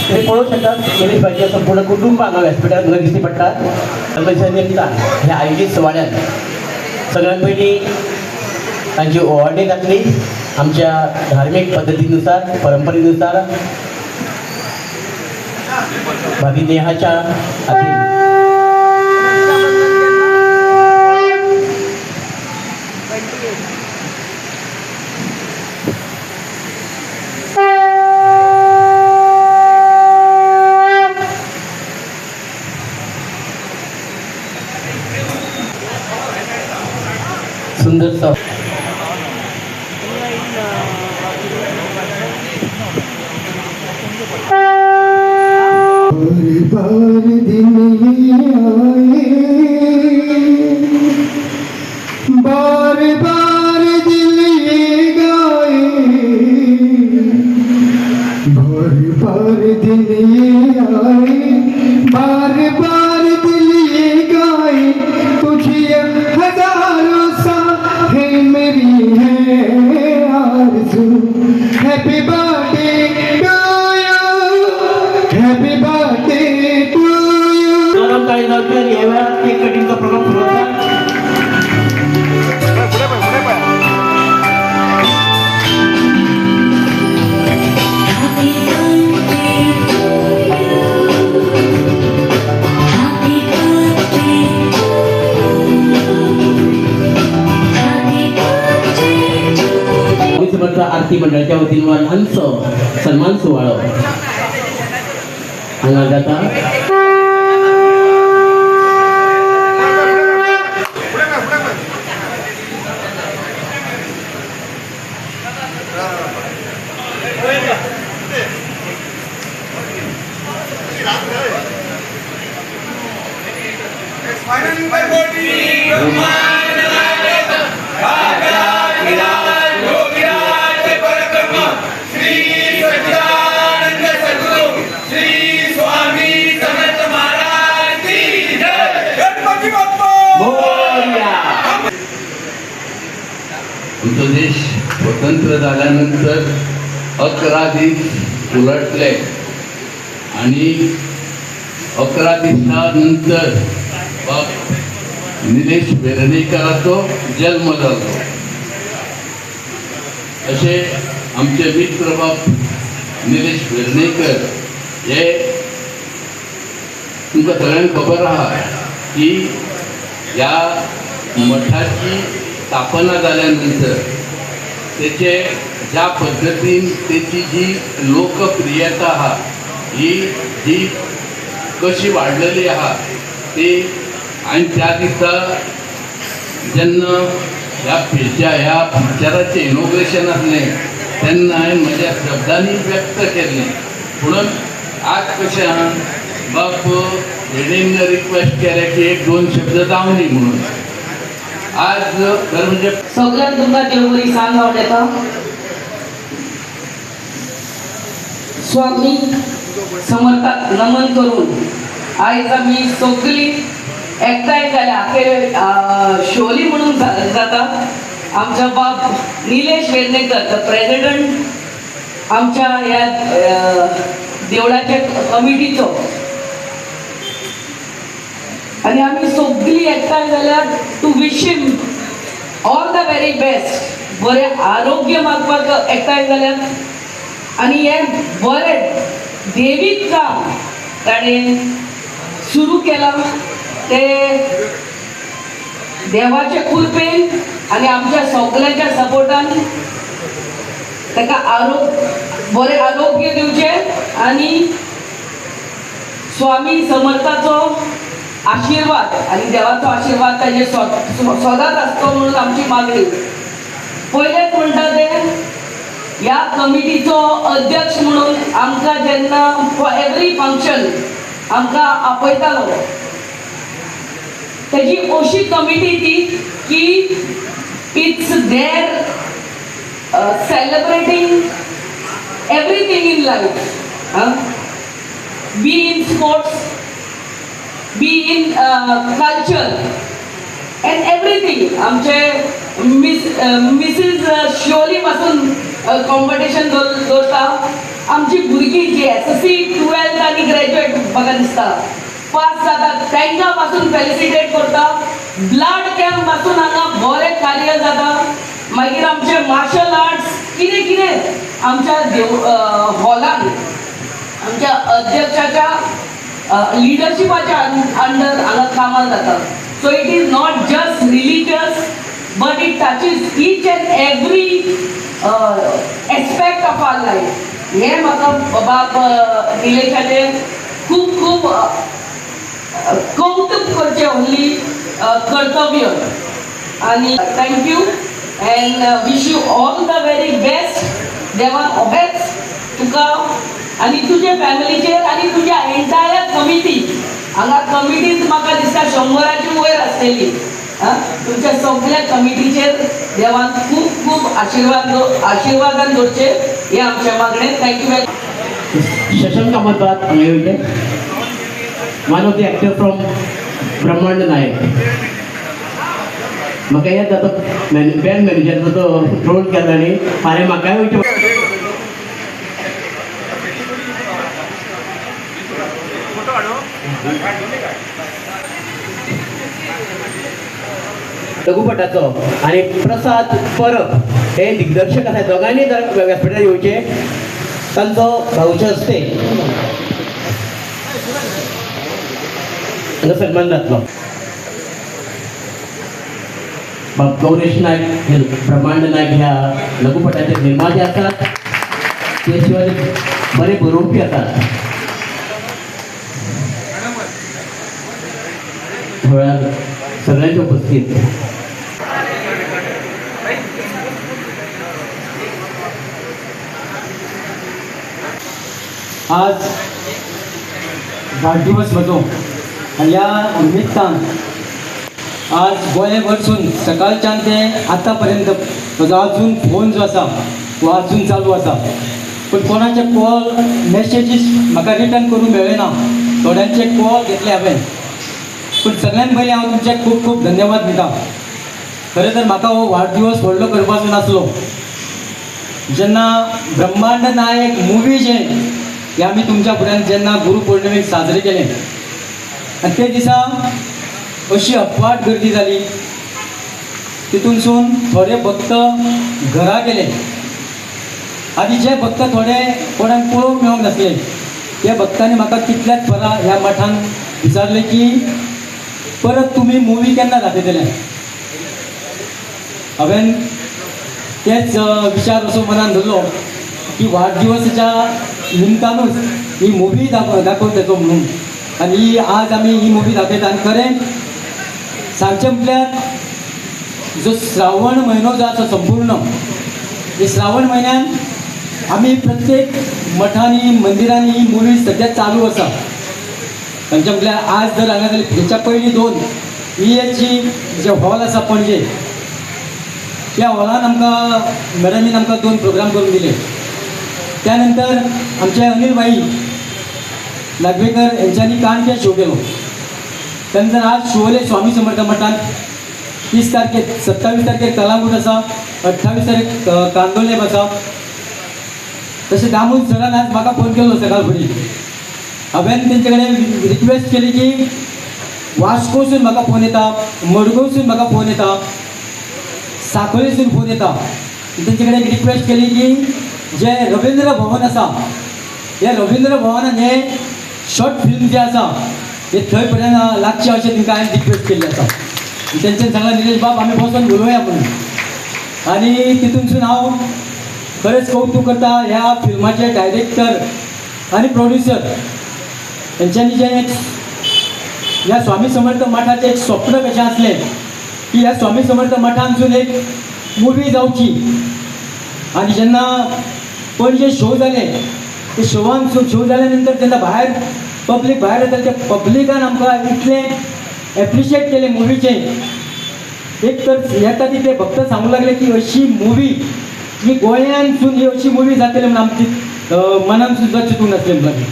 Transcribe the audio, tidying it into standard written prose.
ते पळू शकतात निलेश भाईच्या संपूर्ण कुटुंब हांगा व्यासपीठार हांगा दिश्टी पडटा ताच्या निमतान ह्या आयोजीत सुवाळ्यात सगळ्यात पयलीं तांची ओवाळणी जातली आमच्या धार्मीक पद्धतीनुसार परंपरेनुसार भाभी नेहाच्या हातीन सुंदर बार दिन आए बार बार दिल ये गाए बार दिन ये आए बार बार दिल ये गाए तुझे हजारों सा है मेरी है आरज़ू happy birthday to you happy birthday to you काही नव्हतं यावेळा केक कटिंगचा प्रोग्राम सुरू होता आरती मंडळाच्या वतीन ल्हानसो सन्मान सुवाळो हांगा जाता आमचो देश स्वतंत्र झाल्यानंतर 11 दीस उलटले आणि 11 दिसानंतर निलेश वेर्णेकराचो जन्म जालो अशे आमचे मित्र बाप निलेश वेर्णेकर हे तुमकां सगळ्यांक खबर आहा की ह्या मठाची स्थापना झाल्यानंतर त्याचे ज्या पद्धतीन त्याची जी लोकप्रियता आहा ही जी कशी वाढलेली आहा ती आणि त्या दिसा जेन्ना ह्या पिक्चराचें इनोग्रेशन आसलें तेन्ना हांवें म्हज्या शब्दांनी व्यक्त केल्लें म्हणून आज कशें आहा बाप हेणेन रिक्वेस्ट केलें की 1-2 शब्द जावं न्ही म्हणून आज खरं म्हणजे सगळ्यांक तुमकां देव बरी सांग आवडटा स्वामी समर्थाक नमन करून आयज आमी सगळी एकठांय जाल्या शोली म्हणून जाता आमच्या बाप निलेश वेर्णेकर द प्रेसिडेंट आमच्या ह्या देवळाच्या कमिटीचो आणि आम्ही सगळी एकठांय जाल्यार to wish him all the very best बरें आरोग्य मागपाक एकठांय जाल्यार आणि हे बरें देवीक काम ताणें सुरू केलां ते देवाचे कृपेन आणि आमच्या सगळ्यांच्या सपोर्टान ताका बरें आरोग्य दिवचें आणि स्वामी समर्थाचो आशीर्वाद आणि देवाचो आशीर्वाद ताजे सदांच आसतो म्हणून आमची मागणी पयलेच म्हणटा ते ह्या कमिटीचो अध्यक्ष म्हणून आमकां जेन्ना फॉर एवरी फंक्शन आमकां आपयतालो तेजी अशी कमिटी ती की it's there celebrating everything in life be in sports be in culture end everything आमचे मिसीस शिवोली पासून कॉम्पिटिशन दवरता आमची भुरगीं जी SSC 12 म्हाका दिसता पास जातात तांकां पासून फेलिसिटेट करता. ब्लड कॅम्प पासून हांगा बरें कार्य जाता. मागीर आमचे मार्शल आर्ट्स कितें कितें आमच्या हॉलान आमच्या अध्यक्षाच्या लिडरशिपाच्या अंडर हांगा कामां जाता. So it is not just religious but it touches each and every aspect of our life. हे म्हाका बाब निलेशाचे खूब खूब कौतुक करचें व्हडली कर्तव्य. आनी thank you and wish you all the very best. देवान अहेच तुका आनी तुजे फॅमिलीचेर आनी तुज्या एंटायर कमिटी हांगा कमिटींत म्हाका दिसता 100च्या वयर आसलेली. तुमच्या सगळ्या कमिटीचेर देवान खूब खूब आशिर्वादान दवरचे हे आमचे मागणें. Thank you very. शशांक कामतबाद हांगा येवचे. One of the actor from ब्रह्मांड नायक. म्हाका याद जाता बँड मॅनेजराचो तो रोल केला आनी फाल्यां म्हाकाय वयचें. लघुपटाचो आणि प्रसाद परब हे दिग्दर्शक आसा. दोगांनी व्यासपीठार येवचे. तांचो भाऊचे हस्ते हांगा सन्मान जातलो. गौरेश नायक हे ब्रह्मांड नायक ह्या लघुपटाचे निर्माते आसात. ते शिवाय बरे बरोवपी आसात. थोड्या सगळ्यांचे उपस्थित. आज वाढदिवस म्हजो आनी ह्या निमित्तान आज गोंयभरसून सकाळच्यान ते आतां पर्यंत म्हजो आजून फोन जो आसा तो आजून चालू आसा. पूण कोणाचे कॉल मॅसेजीस म्हाका रिटर्न करूंक मेळ्ळे ना. थोड्यांचे कॉल घेतले हांवें. पूण सगळ्यान पयलीं हांव तुमचे खूब खूब धन्यवाद दिता. खरें तर म्हाका हो वाडदिवस व्हडलो करपाचो नासलो. जेन्ना ब्रह्मांड नायक मुवी हे आमी तुमच्या फुड्यान जेन्ना गुरू पौर्णिमेक साजरे केले आनी ते दिसा अशी अफाट गर्दी जाली. तितूनसून थोडे भक्त घरा गेले आनी जे भक्त थोडे कोणाक पळोवंक मेळोंक नासले त्या भक्तांनी म्हाका कितल्याच वरां ह्या मठान विचारले की परत तुमी मुवी केन्ना दाखयतले. हांवें तेच विचार असो मनान धरलो की वाडदिवसाच्या निमतानूच ही मुवी दाखयतलो म्हणून. आनी आज आमी ही मुवी दाखयता. आनी खरें सांगचें म्हटल्यार जो श्रावण म्हयनो जो आसा संपूर्ण हे श्रावण म्हयन्यान आमी प्रत्येक मठांनी मंदिरांनी ही मुवी सद्या चालू आसा. तांचे म्हटल्यार आज जर हांगा जाली हेच्या पयलीं 2 जी जे हॉल आसा पणजे त्या हॉलान आमकां मॅडमीन आमकां 2 प्रोग्राम करून दिले. त्यानंतर आमचे अनिल भाई नागवेकर यांच्यांनी काणके शो केलो. त्यानंतर आज शिवोले स्वामी समर्थ मठात 30 तारखेर 27 तारखेर कलांगूट आसा. 28 तारीख कांदोलेम आसा. तशें दामूद सरान आज म्हाका फोन केल्लो सकाळ फुडें. हांवें तेंचे कडेन रिक्वेस्ट केली की वास्कोसून म्हाका फोन येता, मडगांवसून म्हाका फोन येता, सांखळेसून फोन येता. तेंचे कडेन रिक्वेस्ट केली की जे रवींद्र भवन आसा हे रवींद्र भवनान हे शॉर्ट फिल्म जे आसा हे थंय पर्यंत लागचे अशें तांकां हांवें रिक्वेस्ट केल्ली आसा. तेंच्यान सांगला निलेश बाब आमी बसून उलोवया म्हणून. आनी तितूनसून हांव खरेंच कौतुक करता ह्या फिल्माचे डायरेक्टर आनी प्रोड्युसर तेंच्यांनी जे ह्या स्वामी समर्थ मठाचें एक स्वप्न कशें आसलें की ह्या स्वामी समर्थ मठांतसून एक मुवी जावची. आनी जेन्ना पणजे शो जाले ते शो जाल्या नंतर जेन्ना भायर पब्लीक भायर येता त्या पब्लिकान आमकां इतलें एप्रिशिएट केलें मुवीचें. एक तर येता ती ते भक्त सांगूंक लागले की अशी मुवी ही गोंयांतसून ही अशी मुवी जातली म्हणून आमची मनान सुद्दां चिंतूंक नासलें म्हणून.